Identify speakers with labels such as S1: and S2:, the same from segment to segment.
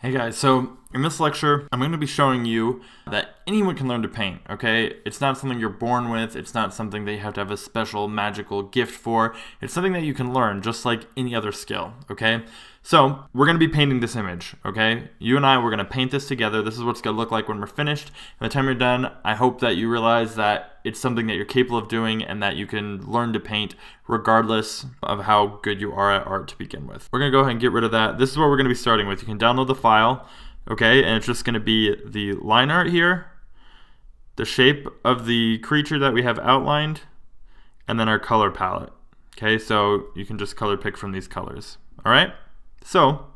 S1: Hey guys, so in this lecture, I'm going to be showing you that anyone can learn to paint, okay? It's not something you're born with, it's not something that you have to have a special magical gift for. It's something that you can learn just like any other skill, okay? So, we're going to be painting this image, okay? You and I, we're going to paint this together. This is what it's going to look like when we're finished. By the time you're done, I hope that you realize that it's something that you're capable of doing and that you can learn to paint regardless of how good you are at art to begin with. We're going to go ahead and get rid of that. This is what we're going to be starting with. You can download the file, okay? And it's just going to be the line art here, the shape of the creature that we have outlined, and then our color palette, okay? So you can just color pick from these colors, all right? So,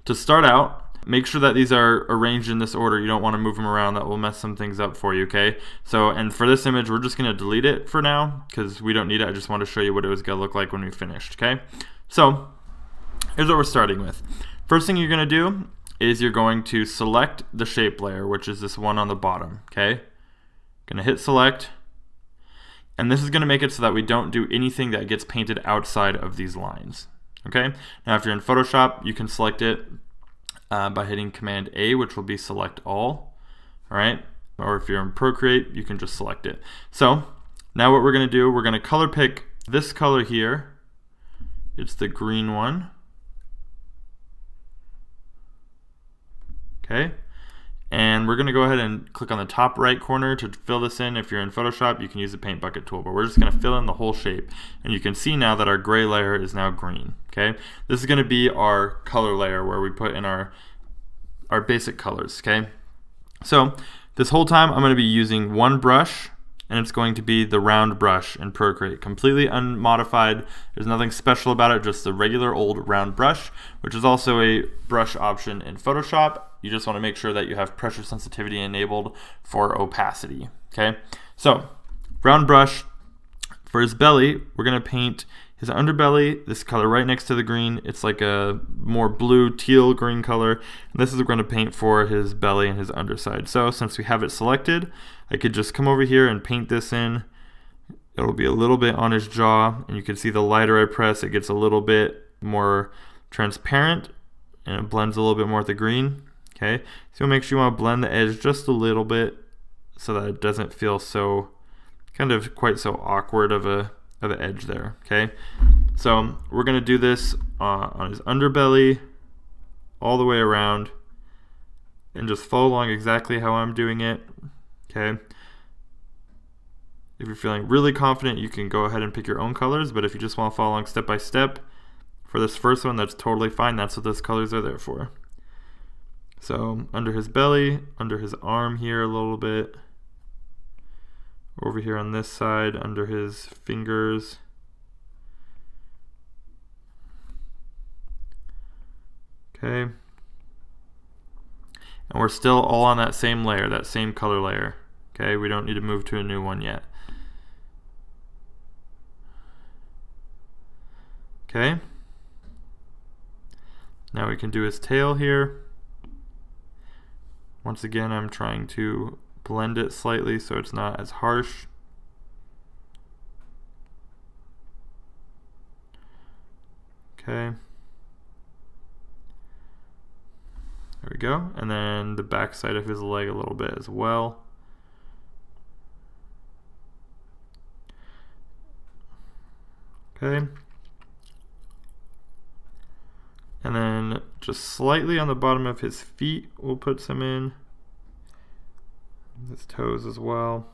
S1: to start out, make sure that these are arranged in this order. You don't want to move them around. That will mess some things up for you, okay? So, and for this image, we're just going to delete it for now because we don't need it. I just want to show you what it was going to look like when we finished, okay? So, here's what we're starting with. First thing you're going to do is you're going to select the shape layer, which is this one on the bottom, okay? Going to hit select. And this is going to make it so that we don't do anything that gets painted outside of these lines. Okay, now if you're in Photoshop, you can select it by hitting Command A, which will be select all, right? Or if you're in Procreate, you can just select it. So now what we're going to do, we're going to color pick this color here. It's the green one. Okay, and we're going to go ahead and click on the top right corner to fill this in. If you're in Photoshop, you can use the paint bucket tool, but we're just going to fill in the whole shape. And you can see now that our gray layer is now green, okay? This is going to be our color layer where we put in our basic colors, okay? So this whole time I'm going to be using one brush, and it's going to be the round brush in Procreate, completely unmodified. There's nothing special about it, just the regular old round brush, which is also a brush option in Photoshop. You just want to make sure that you have pressure sensitivity enabled for opacity, okay? So, round brush. For his belly, we're going to paint his underbelly, this color right next to the green. It's like a more blue, teal, green color. And this is what we're going to paint for his belly and his underside. So, since we have it selected, I could just come over here and paint this in. It'll be a little bit on his jaw, and you can see the lighter I press, it gets a little bit more transparent, and it blends a little bit more with the green. Okay, so make sure you want to blend the edge just a little bit so that it doesn't feel so kind of quite so awkward of an edge there. Okay, so we're going to do this on his underbelly all the way around and just follow along exactly how I'm doing it. Okay, if you're feeling really confident, you can go ahead and pick your own colors, but if you just want to follow along step by step for this first one, that's totally fine. That's what those colors are there for. So under his belly, under his arm here a little bit, over here on this side, under his fingers. Okay. And we're still all on that same layer, that same color layer. Okay, we don't need to move to a new one yet. Okay. Now we can do his tail here. Once again, I'm trying to blend it slightly so it's not as harsh. Okay. There we go. And then the back side of his leg a little bit as well. Okay. And then just slightly on the bottom of his feet, we'll put some in. His toes as well.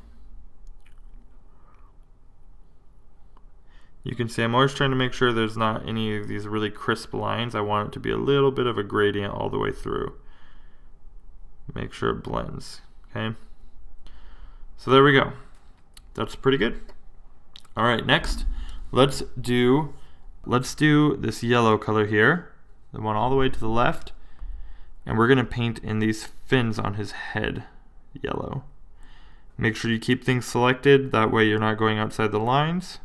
S1: You can see I'm always trying to make sure there's not any of these really crisp lines. I want it to be a little bit of a gradient all the way through. Make sure it blends, okay? So there we go. That's pretty good. All right, next, let's do this yellow color here. The one all the way to the left, and we're going to paint in these fins on his head yellow. Make sure you keep things selected, that way you're not going outside the lines.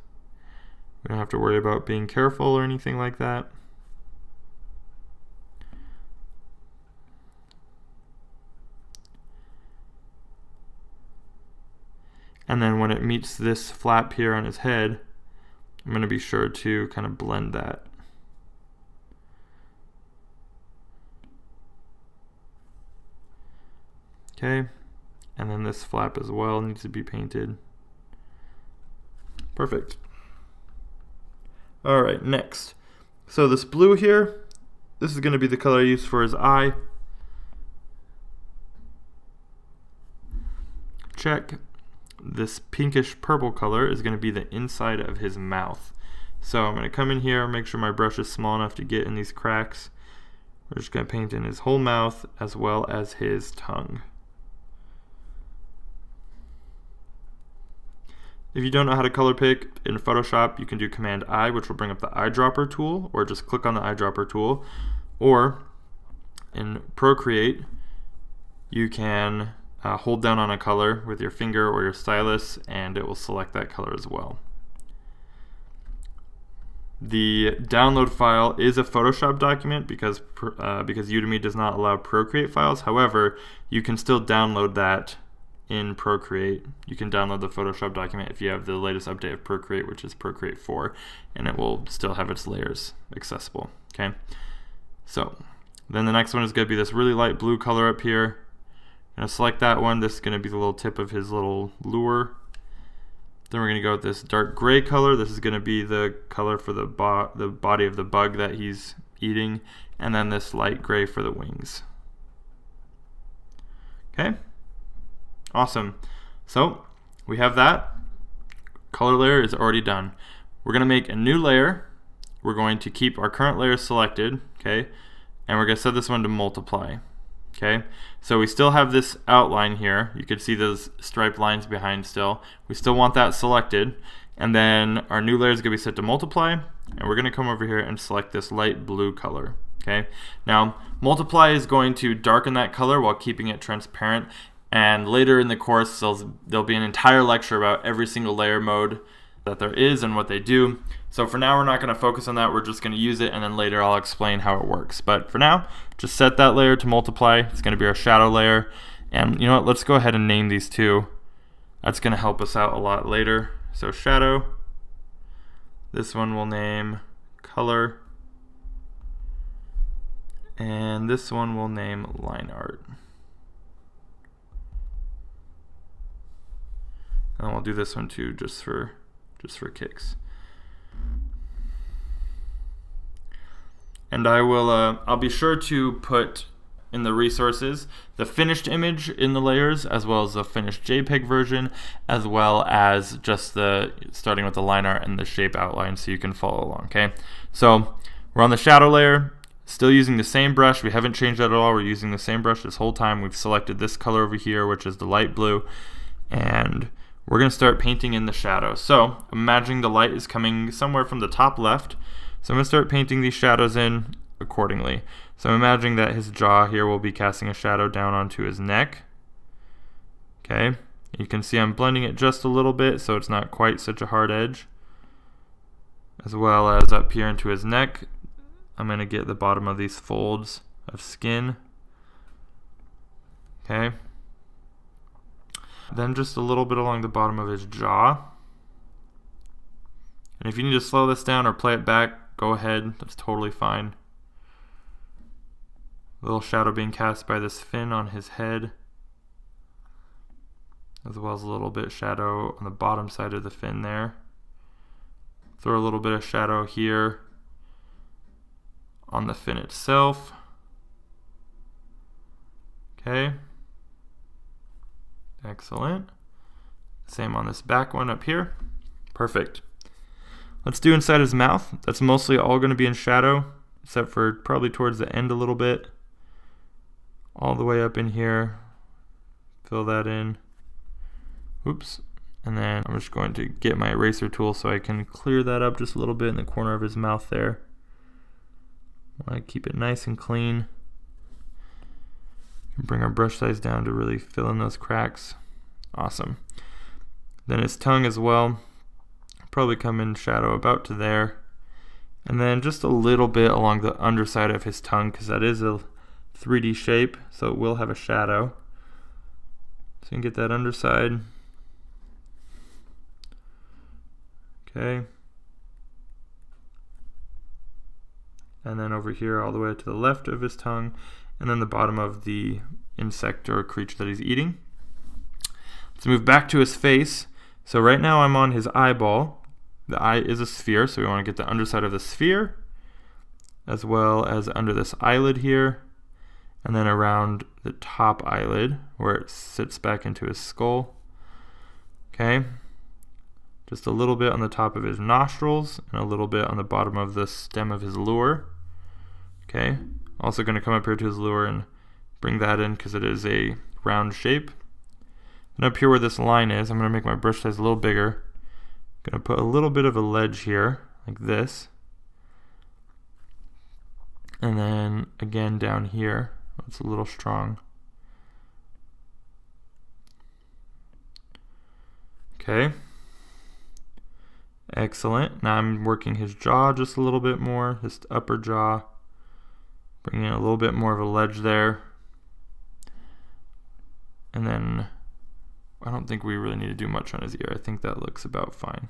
S1: We don't have to worry about being careful or anything like that. And then when it meets this flap here on his head, I'm going to be sure to kind of blend that. Okay, and then this flap as well needs to be painted. Perfect. All right, next. So this blue here, this is going to be the color I use for his eye. Check. This pinkish purple color is going to be the inside of his mouth. So I'm going to come in here, make sure my brush is small enough to get in these cracks. We're just going to paint in his whole mouth as well as his tongue. If you don't know how to color pick in Photoshop, you can do Command I, which will bring up the eyedropper tool, or just click on the eyedropper tool. Or in Procreate, you can hold down on a color with your finger or your stylus, and it will select that color as well. The download file is a Photoshop document because Udemy does not allow Procreate files. However, you can still download that in Procreate. You can download the Photoshop document if you have the latest update of Procreate, which is Procreate 4, and it will still have its layers accessible. Okay, so then the next one is going to be this really light blue color up here. I'm going to select that one. This is going to be the little tip of his little lure. Then we're going to go with this dark gray color. This is going to be the color for the body of the bug that he's eating, and then this light gray for the wings. Okay, awesome. So we have that. Color layer is already done. We're going to make a new layer. We're going to keep our current layer selected, okay, and we're going to set this one to multiply. Okay, so we still have this outline here. You can see those striped lines behind still. We still want that selected. And then our new layer is going to be set to multiply. And we're going to come over here and select this light blue color. Okay, now multiply is going to darken that color while keeping it transparent. And later in the course, there'll be an entire lecture about every single layer mode that there is and what they do. So for now, we're not going to focus on that. We're just going to use it, and then later I'll explain how it works. But for now, just set that layer to multiply. It's going to be our shadow layer. And you know what? Let's go ahead and name these two. That's going to help us out a lot later. So shadow. This one we'll name color. And this one we'll name line art. And we'll do this one too, just for kicks. And I'll be sure to put in the resources the finished image in the layers, as well as the finished JPEG version, as well as just starting with the line art and the shape outline, so you can follow along. Okay, so we're on the shadow layer, still using the same brush. We haven't changed that at all. We're using the same brush this whole time. We've selected this color over here, which is the light blue, and we're going to start painting in the shadow. So imagining the light is coming somewhere from the top left. So I'm going to start painting these shadows in accordingly. So I'm imagining that his jaw here will be casting a shadow down onto his neck. Okay, you can see I'm blending it just a little bit so it's not quite such a hard edge. As well as up here into his neck, I'm going to get the bottom of these folds of skin. Okay. Then just a little bit along the bottom of his jaw. And if you need to slow this down or play it back, go ahead, that's totally fine. A little shadow being cast by this fin on his head, as well as a little bit of shadow on the bottom side of the fin there. Throw a little bit of shadow here on the fin itself. Okay. Excellent. Same on this back one up here. Perfect. Let's do inside his mouth. That's mostly all going to be in shadow, except for probably towards the end a little bit. All the way up in here. Fill that in. Oops. And then I'm just going to get my eraser tool so I can clear that up just a little bit in the corner of his mouth there. I keep it nice and clean. Bring our brush size down to really fill in those cracks. Awesome. Then his tongue as well. Probably come in shadow about to there. And then just a little bit along the underside of his tongue, because that is a 3D shape, so it will have a shadow. So you can get that underside. Okay. And then over here all the way to the left of his tongue, and then the bottom of the insect or creature that he's eating. Let's move back to his face. So right now I'm on his eyeball. The eye is a sphere, so we want to get the underside of the sphere, as well as under this eyelid here, and then around the top eyelid where it sits back into his skull. Okay, just a little bit on the top of his nostrils and a little bit on the bottom of the stem of his lure. Okay, also going to come up here to his lure and bring that in because it is a round shape. And up here where this line is, I'm going to make my brush size a little bigger. I'm going to put a little bit of a ledge here, like this. And then again down here, it's a little strong. Okay. Excellent. Now I'm working his jaw just a little bit more, his upper jaw. Bringing in a little bit more of a ledge there. And then I don't think we really need to do much on his ear. I think that looks about fine.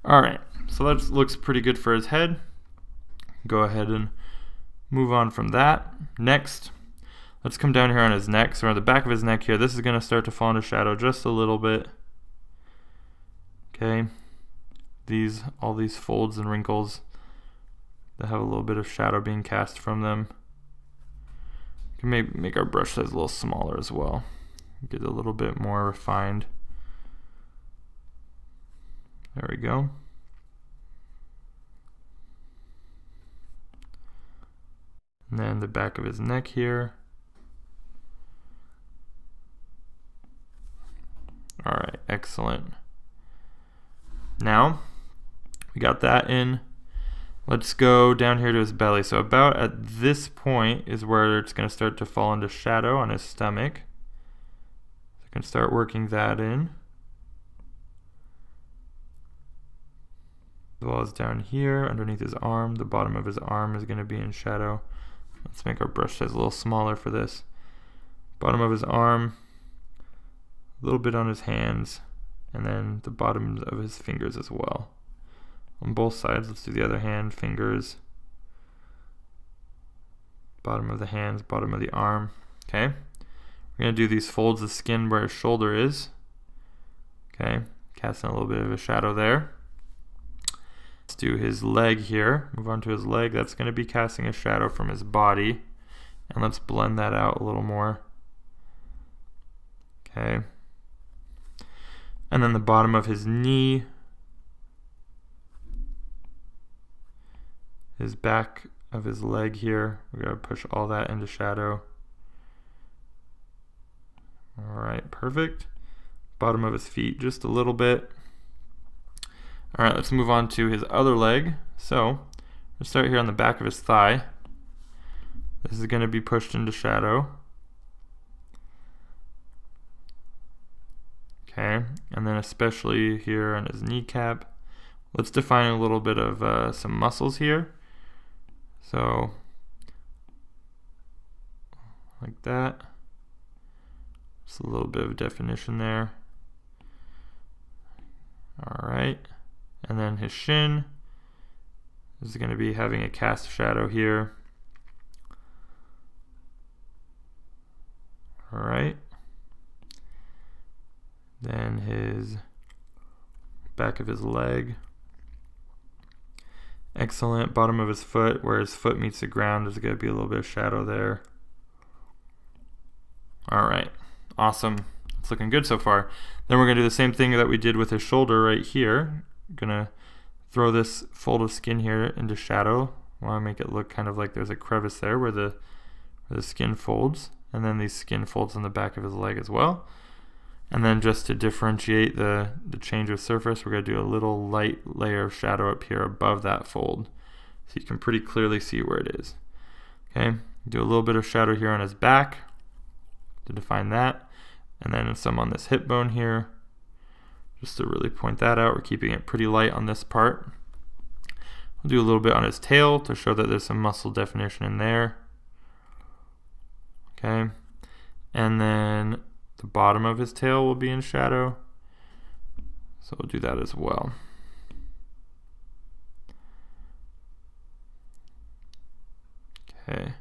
S1: Alright, so that looks pretty good for his head. Go ahead and move on from that. Next, let's come down here on his neck. So on the back of his neck here, this is going to start to fall into shadow just a little bit. Okay, all these folds and wrinkles that have a little bit of shadow being cast from them. We can maybe make our brush size a little smaller as well. Get a little bit more refined. There we go. And then the back of his neck here. All right, excellent. Now, we got that in. Let's go down here to his belly. So about at this point is where it's going to start to fall into shadow on his stomach. So I can start working that in. As well as down here underneath his arm. The bottom of his arm is going to be in shadow. Let's make our brush size a little smaller for this. Bottom of his arm, a little bit on his hands, and then the bottom of his fingers as well. On both sides, let's do the other hand, fingers, bottom of the hands, bottom of the arm. Okay, we're going to do these folds of skin where his shoulder is. Okay, casting a little bit of a shadow there. Let's do his leg here. Move on to his leg. That's going to be casting a shadow from his body. And let's blend that out a little more. Okay. And then the bottom of his knee. His back of his leg here. We're going to push all that into shadow. Alright, perfect. Bottom of his feet just a little bit. Alright, let's move on to his other leg. So, we'll start here on the back of his thigh. This is going to be pushed into shadow. Okay, and then especially here on his kneecap. Let's define a little bit of some muscles here. So, like that. Just a little bit of definition there. Alright. And then his shin is going to be having a cast shadow here. Alright. Then his back of his leg. Excellent. Bottom of his foot, where his foot meets the ground, there's going to be a little bit of shadow there. Alright. Awesome. It's looking good so far. Then we're going to do the same thing that we did with his shoulder right here. Gonna throw this fold of skin here into shadow. I want to make it look kind of like there's a crevice there where the skin folds, and then these skin folds on the back of his leg as well. And then just to differentiate the change of surface, we're going to do a little light layer of shadow up here above that fold, so you can pretty clearly see where it is. Okay, do a little bit of shadow here on his back to define that, and then some on this hip bone here. Just to really point that out, we're keeping it pretty light on this part. We'll do a little bit on his tail to show that there's some muscle definition in there. Okay, and then the bottom of his tail will be in shadow, so we'll do that as well. Okay,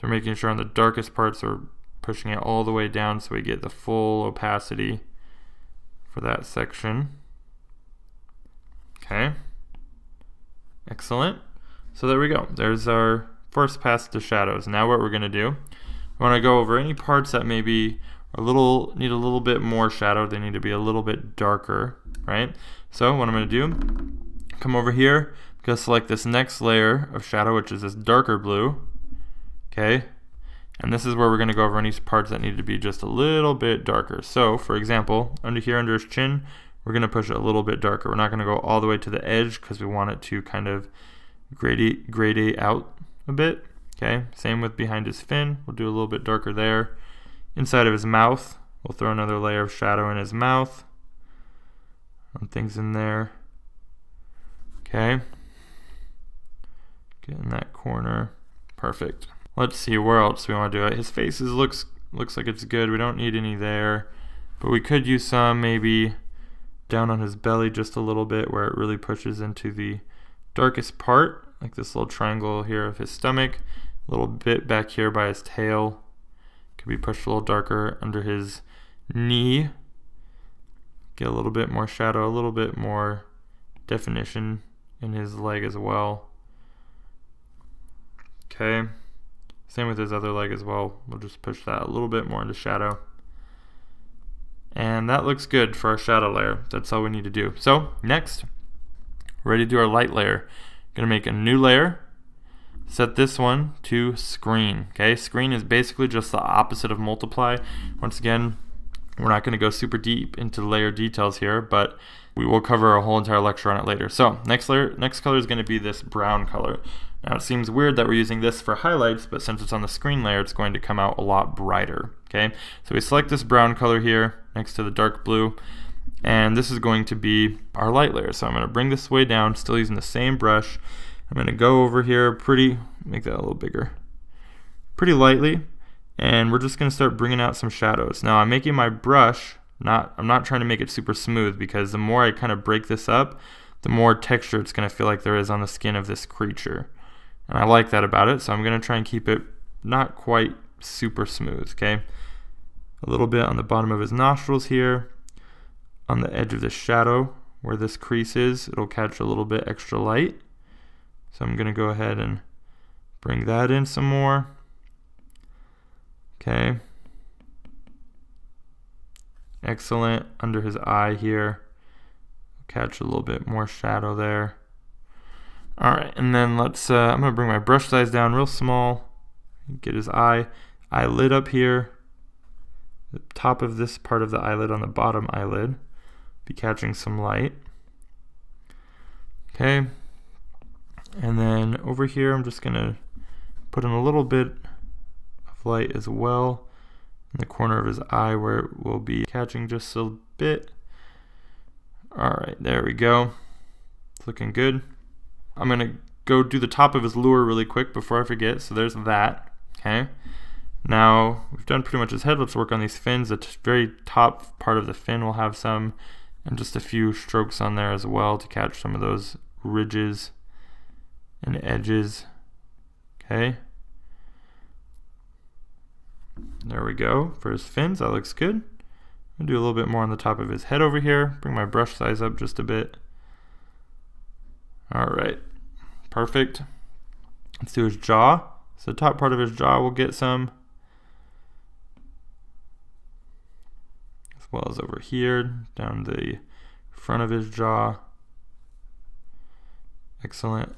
S1: So we're making sure on the darkest parts we're pushing it all the way down so we get the full opacity for that section. Okay. Excellent. So there we go. There's our first pass to shadows. Now what we're going to do, I want to go over any parts that maybe need a little bit more shadow. They need to be a little bit darker, right? So what I'm going to do, come over here, I'm going to select this next layer of shadow, which is this darker blue. Okay. And this is where we're going to go over any parts that need to be just a little bit darker. So for example, under his chin, we're going to push it a little bit darker. We're not going to go all the way to the edge because we want it to kind of gradate out a bit. Okay, same with behind his fin. We'll do a little bit darker there. Inside of his mouth, we'll throw another layer of shadow in his mouth. Things in there. Okay. Get in that corner. Perfect. Let's see where else we want to do it. His face looks like it's good. We don't need any there. But we could use some maybe down on his belly just a little bit where it really pushes into the darkest part, like this little triangle here of his stomach. A little bit back here by his tail. Could be pushed a little darker under his knee. Get a little bit more shadow, a little bit more definition in his leg as well. Okay. Same with his other leg as well. We'll just push that a little bit more into shadow. And that looks good for our shadow layer. That's all we need to do. So next, we're ready to do our light layer. Gonna make a new layer. Set this one to screen. Okay, screen is basically just the opposite of multiply. Once again, we're not gonna go super deep into layer details here, but we will cover a whole entire lecture on it later. So next color is gonna be this brown color. Now it seems weird that we're using this for highlights, but since it's on the screen layer, it's going to come out a lot brighter. Okay, so we select this brown color here next to the dark blue, and this is going to be our light layer. So I'm going to bring this way down, still using the same brush. I'm going to go over here make that a little bigger, pretty lightly, and we're just going to start bringing out some shadows. Now I'm making my brush, I'm not trying to make it super smooth, because the more I kind of break this up, the more texture it's going to feel like there is on the skin of this creature. And I like that about it, so I'm going to try and keep it not quite super smooth, okay? A little bit on the bottom of his nostrils here, on the edge of the shadow where this crease is, it'll catch a little bit extra light. So I'm going to go ahead and bring that in some more. Okay. Excellent. Under his eye here, catch a little bit more shadow there. Alright, and then I'm going to bring my brush size down real small. Get his eyelid up here. The top of this part of the eyelid on the bottom eyelid. Be catching some light. Okay. And then over here I'm just going to put in a little bit of light as well in the corner of his eye where it will be catching just a bit. Alright, there we go. It's looking good. I'm going to go do the top of his lure really quick before I forget. So there's that. Okay. Now we've done pretty much his head. Let's work on these fins. The very top part of the fin will have some, and just a few strokes on there as well to catch some of those ridges and edges. Okay. There we go. For his fins, that looks good. I'll do a little bit more on the top of his head over here. Bring my brush size up just a bit. Alright, perfect. Let's do his jaw. So the top part of his jaw will get some, as well as over here, down the front of his jaw. Excellent.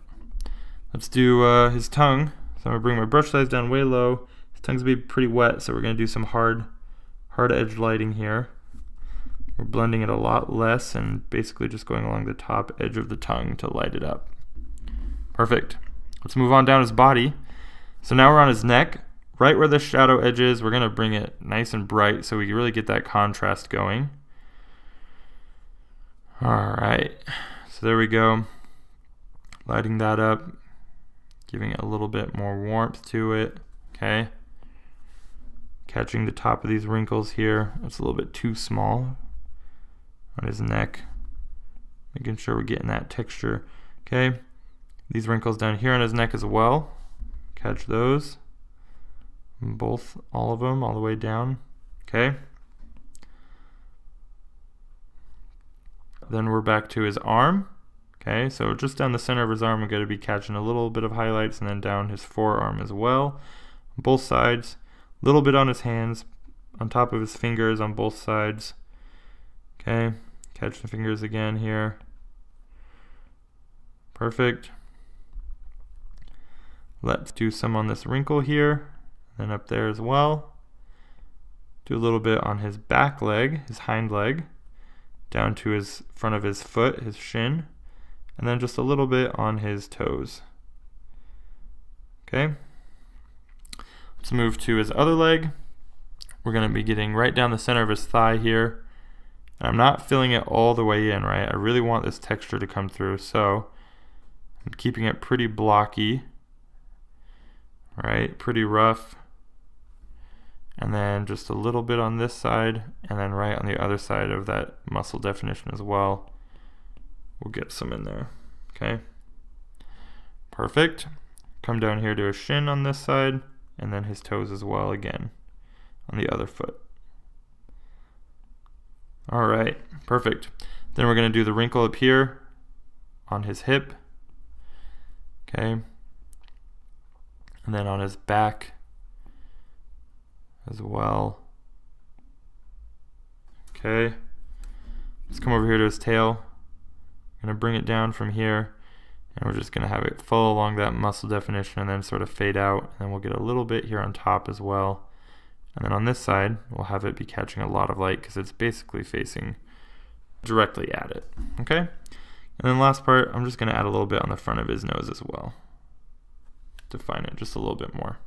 S1: Let's do his tongue. So I'm going to bring my brush size down way low. His tongue's going to be pretty wet, so we're going to do some hard edge lighting here. We're blending it a lot less and basically just going along the top edge of the tongue to light it up. Perfect. Let's move on down his body. So now we're on his neck. Right where the shadow edge is, we're going to bring it nice and bright so we can really get that contrast going. Alright, so there we go. Lighting that up, giving it a little bit more warmth to it. Okay. Catching the top of these wrinkles here. It's a little bit too small on his neck. Making sure we're getting that texture. Okay. These wrinkles down here on his neck as well. Catch those. all of them, all the way down. Okay. Then we're back to his arm. Okay, so just down the center of his arm, we're going to be catching a little bit of highlights, and then down his forearm as well. Both sides, a little bit on his hands, on top of his fingers on both sides. Okay, catch the fingers again here. Perfect. Let's do some on this wrinkle here, and up there as well. Do a little bit on his back leg, his hind leg, down to his front of his foot, his shin, and then just a little bit on his toes. Okay. Let's move to his other leg. We're going to be getting right down the center of his thigh here. And I'm not filling it all the way in, right? I really want this texture to come through, so I'm keeping it pretty blocky, right? Pretty rough. And then just a little bit on this side, and then right on the other side of that muscle definition as well. We'll get some in there. Okay. Perfect. Come down here to his shin on this side, and then his toes as well again on the other foot. All right, perfect. Then we're going to do the wrinkle up here on his hip. Okay. And then on his back as well. Okay. Let's come over here to his tail. I'm going to bring it down from here, and we're just going to have it follow along that muscle definition and then sort of fade out, and then we'll get a little bit here on top as well. And then on this side, we'll have it be catching a lot of light because it's basically facing directly at it. Okay? And then last part, I'm just going to add a little bit on the front of his nose as well. Define it just a little bit more.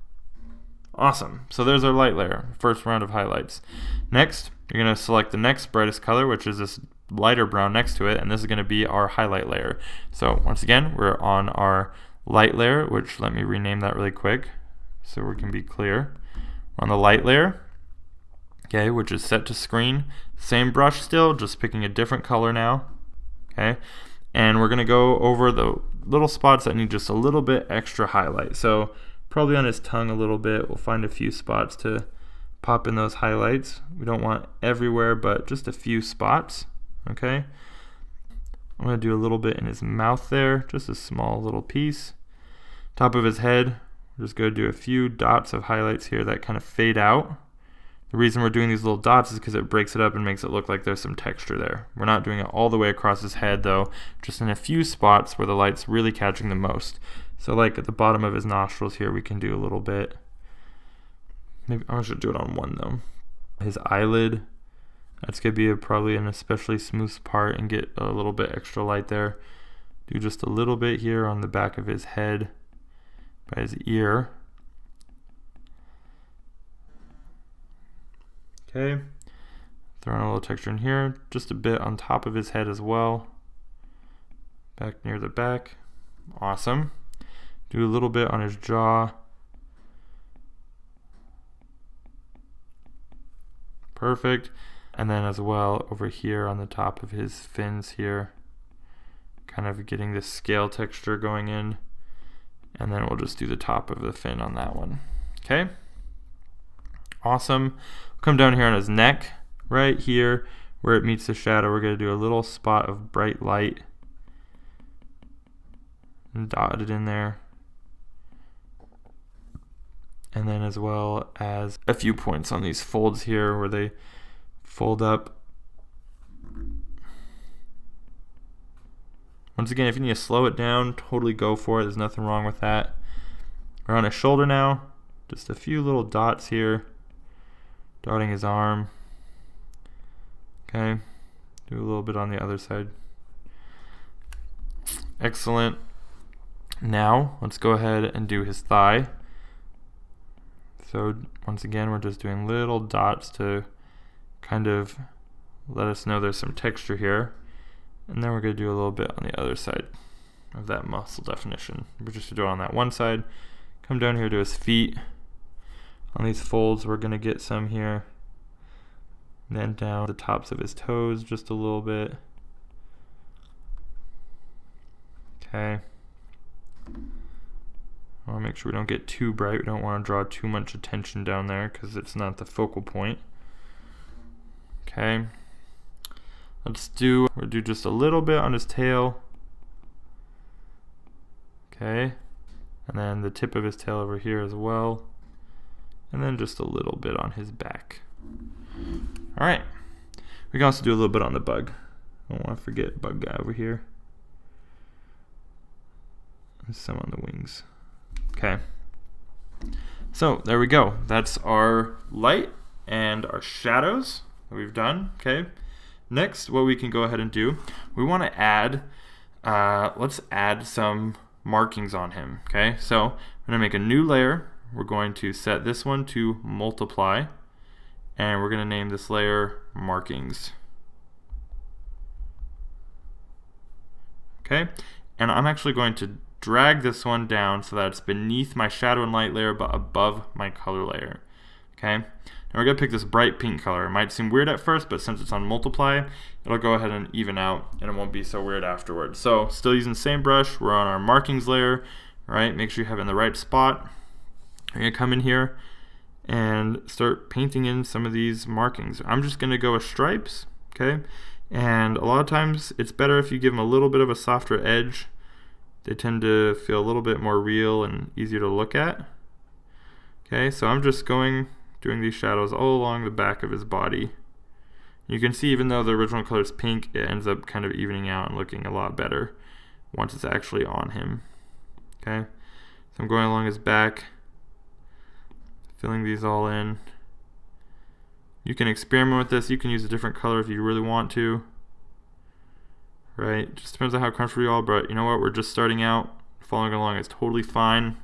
S1: Awesome. So there's our light layer, first round of highlights. Next, you're going to select the next brightest color, which is this lighter brown next to it, and this is going to be our highlight layer. So once again, we're on our light layer, which let me rename that really quick so we can be clear. We're on the light layer, okay, which is set to screen. Same brush still, just picking a different color now, okay? And we're going to go over the little spots that need just a little bit extra highlight. So probably on his tongue a little bit, we'll find a few spots to pop in those highlights. We don't want everywhere, but just a few spots. Okay, I'm going to do a little bit in his mouth there, just a small little piece. Top of his head, we're just going to do a few dots of highlights here that kind of fade out. The reason we're doing these little dots is because it breaks it up and makes it look like there's some texture there. We're not doing it all the way across his head though, just in a few spots where the light's really catching the most. So like at the bottom of his nostrils here, we can do a little bit. Maybe I should do it on one though. His eyelid. That's going to be probably an especially smooth part and get a little bit extra light there. Do just a little bit here on the back of his head by his ear. Okay. Throwing a little texture in here. Just a bit on top of his head as well. Back near the back. Awesome. Do a little bit on his jaw. Perfect. And then as well over here on the top of his fins here, kind of getting this scale texture going in. And then we'll just do the top of the fin on that one. Okay. Awesome. Come down here on his neck, right here where it meets the shadow. We're going to do a little spot of bright light and dot it in there. And then as well as a few points on these folds here where they fold up. Once again, if you need to slow it down, totally go for it. There's nothing wrong with that. We're on his shoulder now. Just a few little dots here. Dotting his arm. Okay. Do a little bit on the other side. Excellent. Now, let's go ahead and do his thigh. So once again, we're just doing little dots to kind of let us know there's some texture here. And then we're going to do a little bit on the other side of that muscle definition. We're just going to do it on that one side. Come down here to his feet. On these folds, we're going to get some here. And then down the tops of his toes just a little bit. Okay. I want to make sure we don't get too bright. We don't want to draw too much attention down there because it's not the focal point. Okay. We'll do just a little bit on his tail. Okay. And then the tip of his tail over here as well. And then just a little bit on his back. Alright. We can also do a little bit on the bug. I don't want to forget bug guy over here. And some on the wings. Okay. So there we go. That's our light and our shadows that we've done. Okay. Next, what we can go ahead and do, we want to add, let's add some markings on him. Okay. So I'm going to make a new layer. We're going to set this one to multiply. And we're going to name this layer markings. Okay. And I'm actually going to drag this one down so that it's beneath my shadow and light layer but above my color layer. Okay. Now we're going to pick this bright pink color. It might seem weird at first, but since it's on multiply, it'll go ahead and even out and it won't be so weird afterwards. So still using the same brush, we're on our markings layer, right? Make sure you have it in the right spot. You're going to come in here and start painting in some of these markings. I'm just going to go with stripes, okay? And a lot of times it's better if you give them a little bit of a softer edge. They tend to feel a little bit more real and easier to look at. Okay, so I'm just doing these shadows all along the back of his body. You can see even though the original color is pink, it ends up kind of evening out and looking a lot better once it's actually on him. Okay, so I'm going along his back, filling these all in. You can experiment with this. You can use a different color if you really want to. Right? Just depends on how comfortable you are, but you know what? We're just starting out. Following along is totally fine.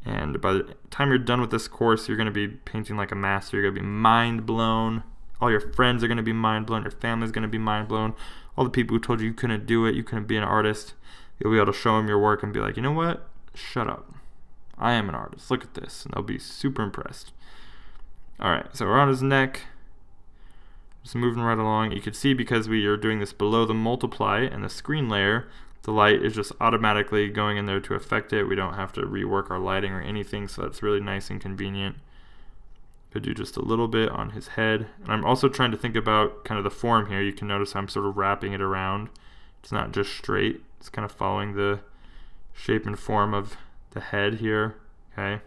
S1: And by the time you're done with this course, you're going to be painting like a master. You're going to be mind blown. All your friends are going to be mind blown. Your family's going to be mind blown. All the people who told you couldn't do it, you couldn't be an artist, you'll be able to show them your work and be like, you know what? Shut up. I am an artist. Look at this. And they'll be super impressed. Alright, so around his neck, just moving right along. You can see because we are doing this below the multiply and the screen layer, the light is just automatically going in there to affect it. We don't have to rework our lighting or anything, so that's really nice and convenient. Could do just a little bit on his head. And I'm also trying to think about kind of the form here. You can notice I'm sort of wrapping it around. It's not just straight. It's kind of following the shape and form of the head here. Okay.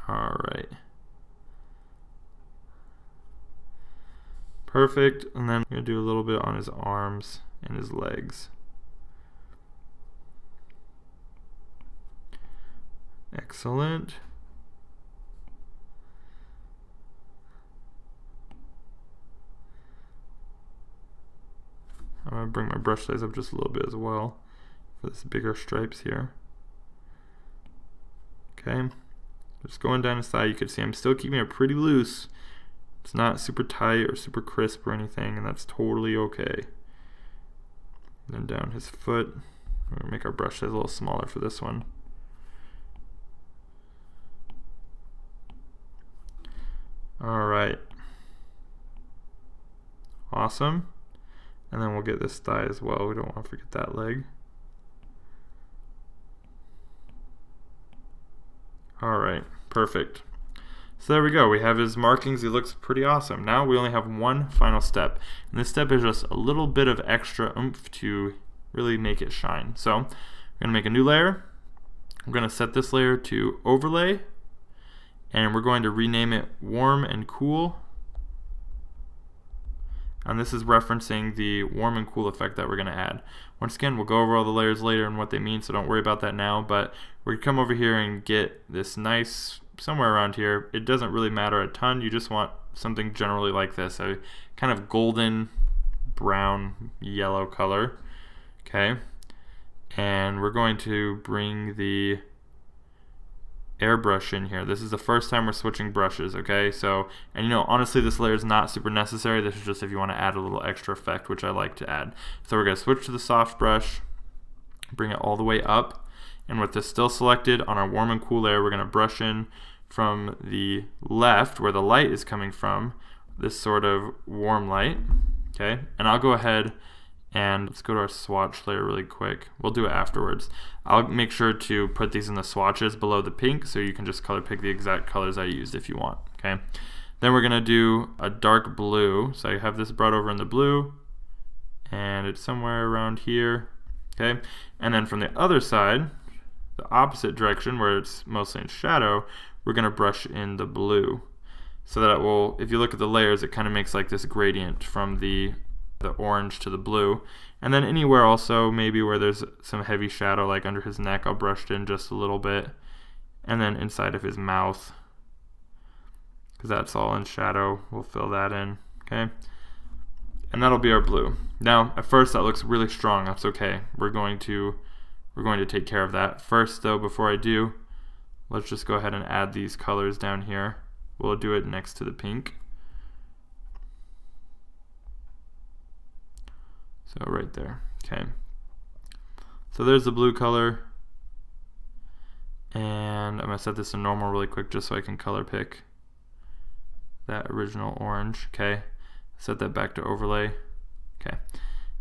S1: Alright. Perfect. And then I'm going to do a little bit on his arms and his legs. Excellent. I'm going to bring my brush size up just a little bit as well for this bigger stripes here. Okay. Just going down his side, you can see I'm still keeping it pretty loose. It's not super tight or super crisp or anything, and that's totally okay. Then down his foot. We're going to make our brush size a little smaller for this one. Alright. Awesome. And then we'll get this thigh as well. We don't want to forget that leg. Alright, perfect. So there we go. We have his markings. He looks pretty awesome. Now we only have one final step. And this step is just a little bit of extra oomph to really make it shine. So we're going to make a new layer. I'm going to set this layer to overlay. And we're going to rename it warm and cool. And this is referencing the warm and cool effect that we're going to add. Once again, we'll go over all the layers later and what they mean, so don't worry about that now. But we're going to come over here and get this nice, somewhere around here. It doesn't really matter a ton. You just want something generally like this, a kind of golden, brown, yellow color. Okay. And we're going to bring the airbrush in here. This is the first time we're switching brushes, okay? So, and you know, honestly, this layer is not super necessary. This is just if you want to add a little extra effect, which I like to add. So we're going to switch to the soft brush, bring it all the way up, and with this still selected on our warm and cool layer, we're going to brush in from the left, where the light is coming from, this sort of warm light, okay? And I'll go ahead And let's go to our swatch layer really quick. We'll do it afterwards. I'll make sure to put these in the swatches below the pink so you can just color pick the exact colors I used if you want, okay? Then we're gonna do a dark blue. So I have this brought over in the blue and it's somewhere around here, okay? And then from the other side, the opposite direction where it's mostly in shadow, we're gonna brush in the blue. So that it will, if you look at the layers, it kind of makes like this gradient from the orange to the blue. And then anywhere also maybe where there's some heavy shadow, like under his neck, I'll brush it in just a little bit. And then inside of his mouth, because that's all in shadow, we'll fill that in, okay? And that'll be our blue. Now at first that looks really strong. That's okay. We're going to take care of that. First though, before I do, let's just go ahead and add these colors down here. We'll do it next to the pink. So right there, okay. So there's the blue color. And I'm gonna set this to normal really quick just so I can color pick that original orange, okay. Set that back to overlay, okay.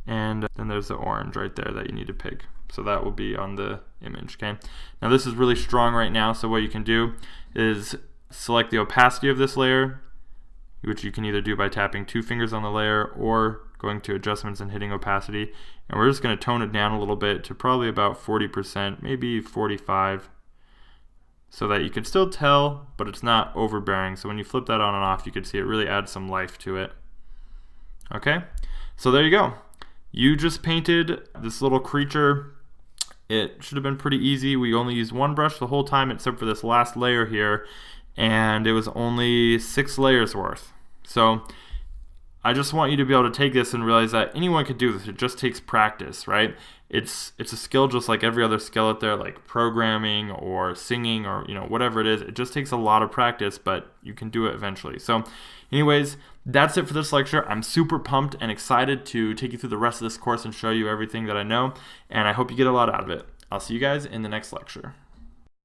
S1: And then there's the orange right there that you need to pick. So that will be on the image, okay. Now this is really strong right now, so what you can do is select the opacity of this layer, which you can either do by tapping 2 fingers on the layer or going to adjustments and hitting opacity. And we're just going to tone it down a little bit to probably about 40%, maybe 45, so that you can still tell, but it's not overbearing. So when you flip that on and off, you can see it really adds some life to it. Okay, so there you go. You just painted this little creature. It should have been pretty easy. We only used one brush the whole time except for this last layer here, and it was only 6 layers worth. So I just want you to be able to take this and realize that anyone could do this. It just takes practice, right? It's a skill just like every other skill out there, like programming or singing or whatever it is. It just takes a lot of practice, but you can do it eventually. So anyways, that's it for this lecture. I'm super pumped and excited to take you through the rest of this course and show you everything that I know, and I hope you get a lot out of it. I'll see you guys in the next lecture.